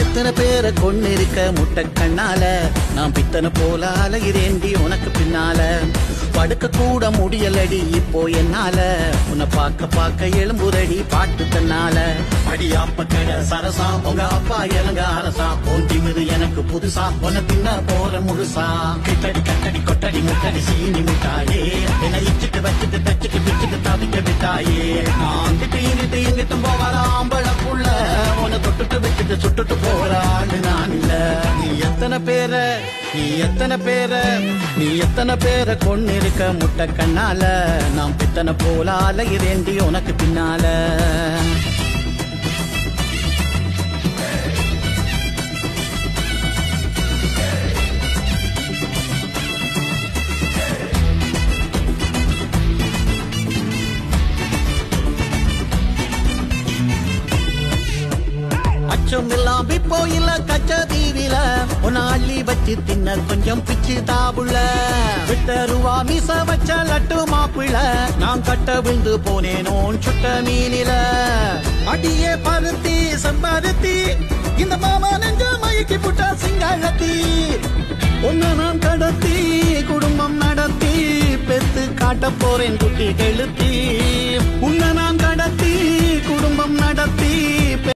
எத்தனை பேரை கொண்டிருக்க முட்டை கண்ணால நான் பித்தனை போல அலைகிறேண்டி உனக்கு பின்னால படுக்க கூட முடியலடி இப்போ என்னால உன்னை பார்க்க பார்க்க எழும்புரடி பாட்டு தன்னால அடியாப்ப கடை சரசா உங்க அப்பா இறங்க அரசா போன்றிமிது எனக்கு புதுசா உன்னை பின்ன போற முழுசா கிட்டடி கட்டடி கொட்டடி முட்டடி சீனி மிட்டாயே என்னை இச்சிட்டு வச்சுட்டு தச்சுட்டு பிச்சுட்டு தவிக்க விட்டாயே நான் திட்டு இங்கிட்டும் போவார ஆம்பளை புள்ள உன்னை தொட்டுட்டு வச்சுட்டு சுட்டுட்டு போறான்னு நான் இல்ல நீ எத்தனை பேரை கொன்னிருக்க முட்டை கண்ணால நான் பித்தனை போல அலைகிறேண்டி உனக்கு பின்னால அச்சமில்லாம் இப்போ இல்ல கச்சதீவில உன்னை அள்ளி வச்சு தின்ன கொஞ்சம் பிச்சு தாபுள்ள விட்டருவா மீச வச்ச லட்டு மாப்பிள்ள நான் கட்ட விழுந்து போனேனோன் சுட்ட மீனில அடியே பருத்தி செம்பருத்தி இந்த மாமா நெஞ்ச மயக்கி புட்டா சிங்காழத்தி உன்னை நான் கடத்தி குடும்பம் நடத்தி பெத்து காட்ட போறேன் குட்டி கெழுத்தி